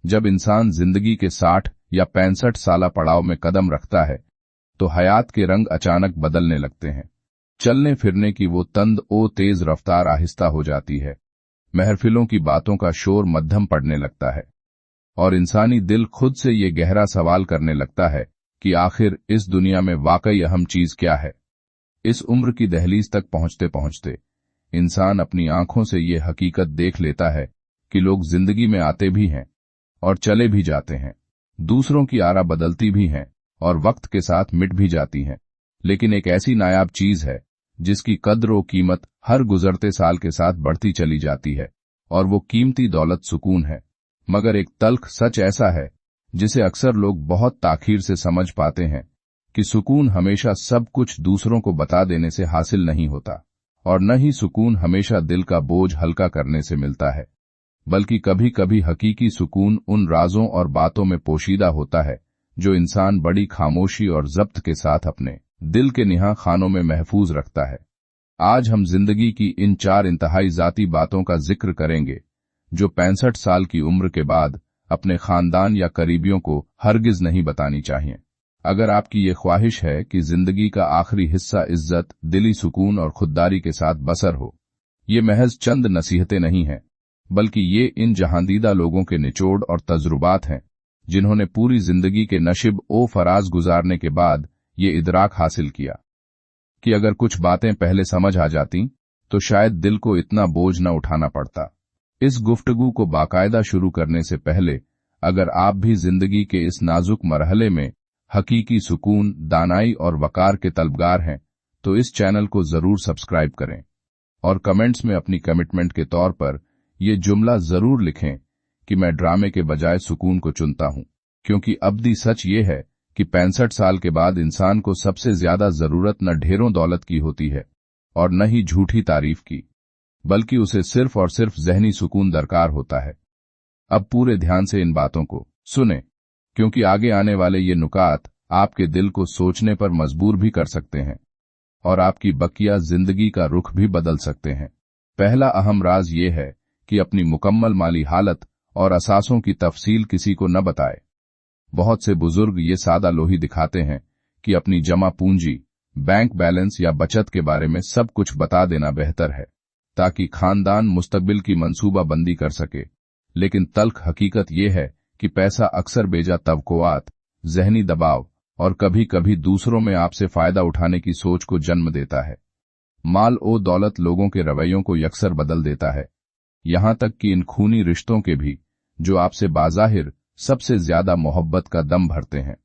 जब इंसान जिंदगी के 60 या 65 साला पड़ाव में कदम रखता है तो हयात के रंग अचानक बदलने लगते हैं। चलने फिरने की वो तंद तेज रफ्तार आहिस्ता हो जाती है, महफिलों की बातों का शोर मध्यम पड़ने लगता है और इंसानी दिल खुद से ये गहरा सवाल करने लगता है कि आखिर इस दुनिया में वाकई अहम चीज क्या है। इस उम्र की दहलीज तक पहुंचते पहुंचते इंसान अपनी आंखों से ये हकीकत देख लेता है कि लोग जिंदगी में आते भी हैं और चले भी जाते हैं, दूसरों की आरा बदलती भी हैं और वक्त के साथ मिट भी जाती हैं, लेकिन एक ऐसी नायाब चीज है जिसकी कद्र और कीमत हर गुजरते साल के साथ बढ़ती चली जाती है, और वो कीमती दौलत सुकून है। मगर एक तल्ख सच ऐसा है जिसे अक्सर लोग बहुत ताखीर से समझ पाते हैं कि सुकून हमेशा सब कुछ दूसरों को बता देने से हासिल नहीं होता, और न ही सुकून हमेशा दिल का बोझ हल्का करने से मिलता है, बल्कि कभी कभी हकीकी सुकून उन राजों और बातों में पोशीदा होता है जो इंसान बड़ी खामोशी और जब्त के साथ अपने दिल के निहा खानों में महफूज रखता है। आज हम जिंदगी की इन 4 इंतहाई जाती बातों का जिक्र करेंगे जो 65 साल की उम्र के बाद अपने खानदान या करीबियों को हरगिज नहीं बतानी चाहिए। अगर आपकी ये ख्वाहिश है कि जिंदगी का आखिरी हिस्सा इज्जत, दिली सुकून और खुददारी के साथ बसर हो, ये महज चंद नसीहतें नहीं हैं, बल्कि ये इन जहांदीदा लोगों के निचोड़ और तजुर्बात हैं जिन्होंने पूरी जिंदगी के नशिब फराज गुजारने के बाद ये इदराक हासिल किया कि अगर कुछ बातें पहले समझ आ जाती तो शायद दिल को इतना बोझ न उठाना पड़ता। इस गुफ्तगू को बाकायदा शुरू करने से पहले अगर आप भी जिंदगी के इस नाजुक मरहले में हकीकी सुकून, दानाई और वकार के तलबगार हैं तो इस चैनल को जरूर सब्सक्राइब करें और कमेंट्स में अपनी कमिटमेंट के तौर पर ये जुमला जरूर लिखें कि मैं ड्रामे के बजाय सुकून को चुनता हूं, क्योंकि अब्दी सच ये है कि 65 साल के बाद इंसान को सबसे ज्यादा जरूरत न ढेरों दौलत की होती है और न ही झूठी तारीफ की, बल्कि उसे सिर्फ और सिर्फ ज़हनी सुकून दरकार होता है। अब पूरे ध्यान से इन बातों को सुने, क्योंकि आगे आने वाले ये नुकात आपके दिल को सोचने पर मजबूर भी कर सकते हैं और आपकी बकिया जिंदगी का रुख भी बदल सकते हैं। पहला अहम राज ये है कि अपनी मुकम्मल माली हालत और असासों की तफसील किसी को न बताए। बहुत से बुजुर्ग ये सादा लोही दिखाते हैं कि अपनी जमा पूंजी, बैंक बैलेंस या बचत के बारे में सब कुछ बता देना बेहतर है ताकि खानदान मुस्तकबिल की मंसूबा बंदी कर सके, लेकिन तल्ख हकीकत यह है कि पैसा अक्सर बेजा तवक्कुआत, जहनी दबाव और कभी कभी दूसरों में आपसे फायदा उठाने की सोच को जन्म देता है। माल दौलत लोगों के रवैयों को यकसर बदल देता है, यहां तक कि इन खूनी रिश्तों के भी जो आपसे बाज़ाहिर सबसे ज्यादा मोहब्बत का दम भरते हैं।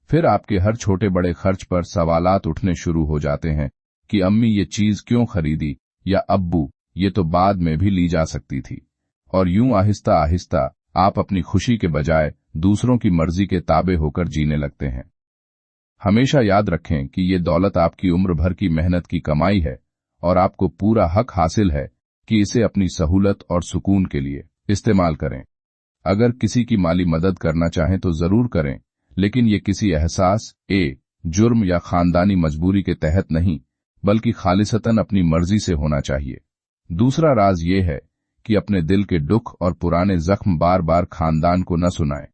फिर आपके हर छोटे बड़े खर्च पर सवालात उठने शुरू हो जाते हैं कि अम्मी ये चीज क्यों खरीदी, या अब्बू ये तो बाद में भी ली जा सकती थी, और यूं आहिस्ता आहिस्ता आप अपनी खुशी के बजाय दूसरों की मर्जी के ताबे होकर जीने लगते हैं। हमेशा याद रखें कि ये दौलत आपकी उम्र भर की मेहनत की कमाई है और आपको पूरा हक हासिल है कि इसे अपनी सहूलत और सुकून के लिए इस्तेमाल करें। अगर किसी की माली मदद करना चाहें तो जरूर करें, लेकिन ये किसी एहसास, जुर्म या खानदानी मजबूरी के तहत नहीं, बल्कि खालिसतन अपनी मर्जी से होना चाहिए। दूसरा राज ये है कि अपने दिल के दुख और पुराने जख्म बार बार खानदान को न सुनाएं।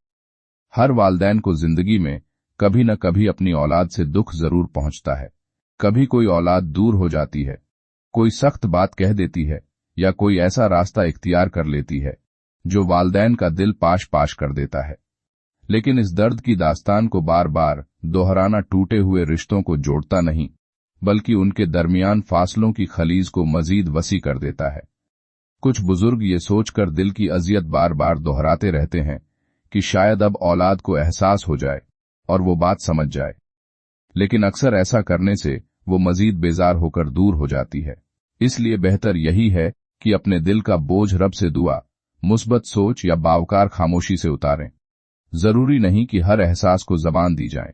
हर वालिदैन को जिंदगी में कभी न कभी अपनी औलाद से दुख जरूर पहुंचता है। कभी कोई औलाद दूर हो जाती है, कोई सख्त बात कह देती है या कोई ऐसा रास्ता इख्तियार कर लेती है जो वालिदैन का दिल पाश पाश कर देता है। लेकिन इस दर्द की दास्तान को बार बार दोहराना टूटे हुए रिश्तों को जोड़ता नहीं, बल्कि उनके दरमियान फासलों की खलीज को मजीद वसी कर देता है। कुछ बुजुर्ग ये सोचकर दिल की अजियत बार बार दोहराते रहते हैं कि शायद अब औलाद को एहसास हो जाए और वो बात समझ जाए, लेकिन अक्सर ऐसा करने से वो मजीद बेजार होकर दूर हो जाती है। इसलिए बेहतर यही है कि अपने दिल का बोझ रब से दुआ, मुस्बत सोच या बावकार खामोशी से उतारें। जरूरी नहीं कि हर एहसास को जबान दी जाए।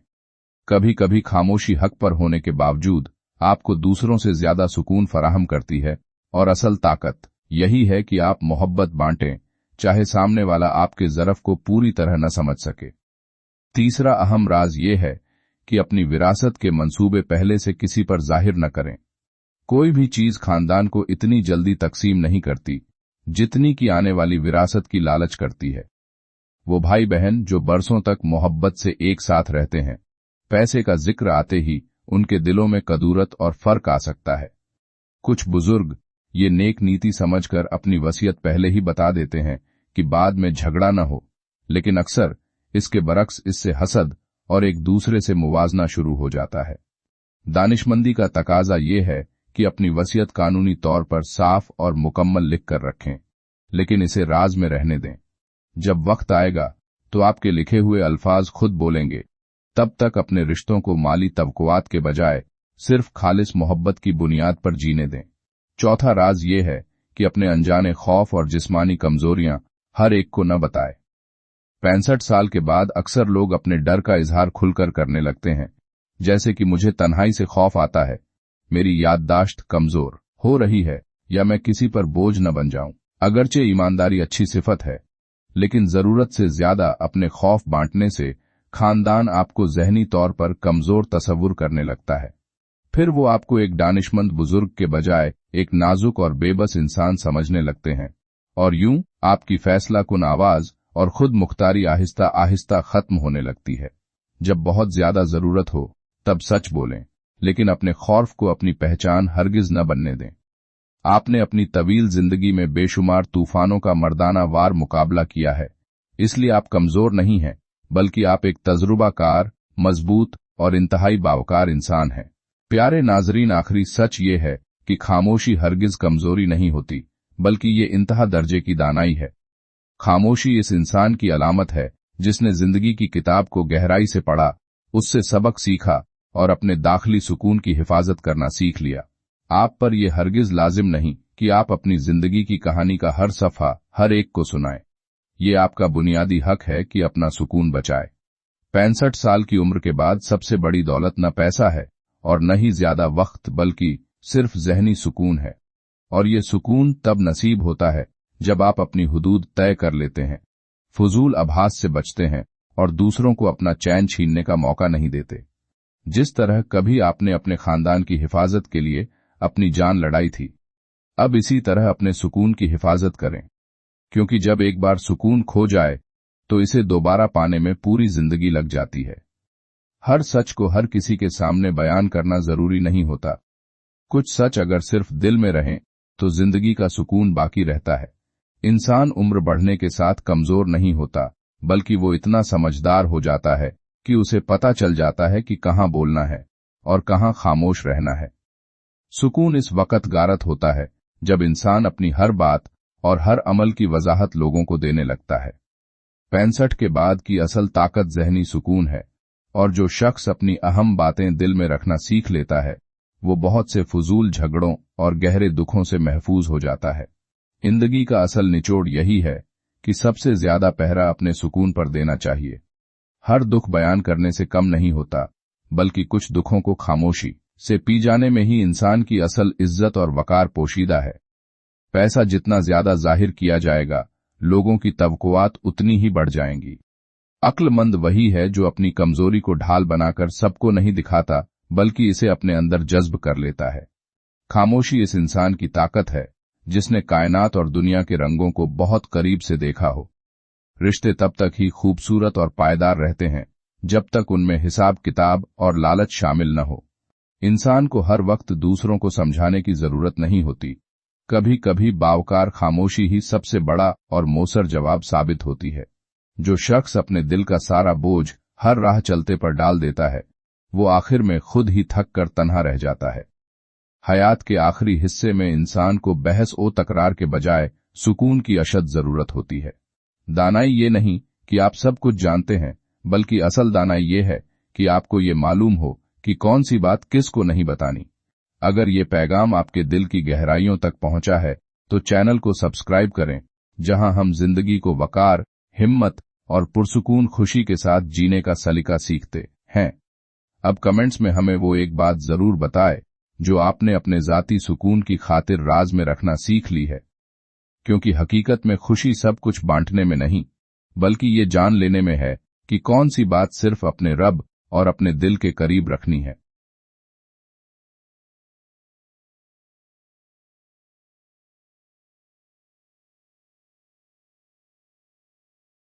कभी कभी खामोशी हक पर होने के बावजूद आपको दूसरों से ज्यादा सुकून फराहम करती है, और असल ताकत यही है कि आप मोहब्बत बांटें, चाहे सामने वाला आपके ज़रफ को पूरी तरह न समझ सके। तीसरा अहम राज ये है कि अपनी विरासत के मंसूबे पहले से किसी पर जाहिर न करें। कोई भी चीज खानदान को इतनी जल्दी तकसीम नहीं करती जितनी कि आने वाली विरासत की लालच करती है। वो भाई बहन जो बरसों तक मोहब्बत से एक साथ रहते हैं। पैसे का जिक्र आते ही उनके दिलों में कदूरत और फर्क आ सकता है। कुछ बुजुर्ग ये नेक नीति समझकर अपनी वसीयत पहले ही बता देते हैं कि बाद में झगड़ा न हो, लेकिन अक्सर इसके बरक्स इससे हसद और एक दूसरे से मुवाजना शुरू हो जाता है। दानिशमंदी का तकाजा ये है कि अपनी वसीयत कानूनी तौर पर साफ और मुकम्मल लिख कर रखें, लेकिन इसे राज में रहने दें। जब वक्त आएगा तो आपके लिखे हुए अल्फाज खुद बोलेंगे। तब तक अपने रिश्तों को माली तवक्कुआत के बजाय सिर्फ खालिस मोहब्बत की बुनियाद पर जीने दें। चौथा राज ये है कि अपने अनजाने खौफ और जिस्मानी कमजोरियां हर एक को न बताए। 65 साल के बाद अक्सर लोग अपने डर का इजहार खुलकर करने लगते हैं, जैसे कि मुझे तन्हाई से खौफ आता है, मेरी याददाश्त कमजोर हो रही है, या मैं किसी पर बोझ न बन जाऊं। अगरचे ईमानदारी अच्छी सिफत है, लेकिन जरूरत से ज्यादा अपने खौफ बांटने से खानदान आपको जहनी तौर पर कमजोर तसव्वुर करने लगता है। फिर वो आपको एक दानिशमंद बुजुर्ग के बजाय एक नाजुक और बेबस इंसान समझने लगते हैं, और यूं आपकी फैसला कुन आवाज और खुद मुख्तारी आहिस्ता आहिस्ता खत्म होने लगती है। जब बहुत ज्यादा जरूरत हो तब सच बोलें, लेकिन अपने खौफ को अपनी पहचान हरगिज न बनने दें। आपने अपनी तवील जिंदगी में बेशुमार तूफानों का मर्दाना वार मुकाबला किया है, इसलिए आप कमजोर नहीं हैं, बल्कि आप एक तजुर्बाकार, मजबूत और इंतहाई बावकार इंसान हैं। प्यारे नाजरीन, आखिरी सच ये है कि खामोशी हरगिज कमजोरी नहीं होती, बल्कि ये इंतहा दर्जे की दानाई है। खामोशी इस इंसान की अलामत है जिसने जिंदगी की किताब को गहराई से पढ़ा, उससे सबक सीखा और अपने दाखिली सुकून की हिफाजत करना सीख लिया। आप पर यह हरगिज लाजिम नहीं कि आप अपनी जिंदगी की कहानी का हर सफ़ा हर एक को सुनाएं। ये आपका बुनियादी हक है कि अपना सुकून बचाए। 65 साल की उम्र के बाद सबसे बड़ी दौलत न पैसा है और न ही ज्यादा वक्त, बल्कि सिर्फ जहनी सुकून है। और ये सुकून तब नसीब होता है जब आप अपनी हुदूद तय कर लेते हैं, फजूल आभास से बचते हैं और दूसरों को अपना चैन छीनने का मौका नहीं देते। जिस तरह कभी आपने अपने खानदान की हिफाजत के लिए अपनी जान लड़ाई थी, अब इसी तरह अपने सुकून की हिफाजत करें, क्योंकि जब एक बार सुकून खो जाए तो इसे दोबारा पाने में पूरी जिंदगी लग जाती है। हर सच को हर किसी के सामने बयान करना जरूरी नहीं होता। कुछ सच अगर सिर्फ दिल में रहें तो जिंदगी का सुकून बाकी रहता है। इंसान उम्र बढ़ने के साथ कमजोर नहीं होता, बल्कि वो इतना समझदार हो जाता है कि उसे पता चल जाता है कि कहाँ बोलना है और कहाँ खामोश रहना है। सुकून इस वक्त गारत होता है जब इंसान अपनी हर बात और हर अमल की वजाहत लोगों को देने लगता है। 65 के बाद की असल ताकत जहनी सुकून है, और जो शख्स अपनी अहम बातें दिल में रखना सीख लेता है, वो बहुत से फजूल झगड़ों और गहरे दुखों से महफूज हो जाता है। जिंदगी का असल निचोड़ यही है कि सबसे ज्यादा पहरा अपने सुकून पर देना चाहिए। हर दुख बयान करने से कम नहीं होता, बल्कि कुछ दुखों को खामोशी से पी जाने में ही इंसान की असल इज्जत और वकार पोशीदा है। पैसा जितना ज्यादा जाहिर किया जाएगा, लोगों की तवक्कुआत उतनी ही बढ़ जाएंगी। अक्लमंद वही है जो अपनी कमजोरी को ढाल बनाकर सबको नहीं दिखाता, बल्कि इसे अपने अंदर जज्ब कर लेता है। खामोशी इस इंसान की ताकत है जिसने कायनात और दुनिया के रंगों को बहुत करीब से देखा हो। रिश्ते तब तक ही खूबसूरत और पायदार रहते हैं जब तक उनमें हिसाब किताब और लालच शामिल न हो। इंसान को हर वक्त दूसरों को समझाने की जरूरत नहीं होती। कभी कभी बावकार खामोशी ही सबसे बड़ा और मौसर जवाब साबित होती है। जो शख्स अपने दिल का सारा बोझ हर राह चलते पर डाल देता है, वो आखिर में खुद ही थक कर तन्हा रह जाता है। हयात के आखिरी हिस्से में इंसान को बहस ओ तकरार के बजाय सुकून की अशद जरूरत होती है। दानाई ये नहीं कि आप सब कुछ जानते हैं, बल्कि असल दानाई ये है कि आपको ये मालूम हो कि कौन सी बात किस को नहीं बतानी। अगर ये पैगाम आपके दिल की गहराइयों तक पहुंचा है तो चैनल को सब्सक्राइब करें, जहां हम जिंदगी को वकार, हिम्मत और पुरसुकून खुशी के साथ जीने का सलीका सीखते हैं। अब कमेंट्स में हमें वो एक बात जरूर बताएं जो आपने अपने जाती सुकून की खातिर राज में रखना सीख ली है, क्योंकि हकीकत में खुशी सब कुछ बांटने में नहीं, बल्कि ये जान लेने में है कि कौन सी बात सिर्फ अपने रब और अपने दिल के करीब रखनी है।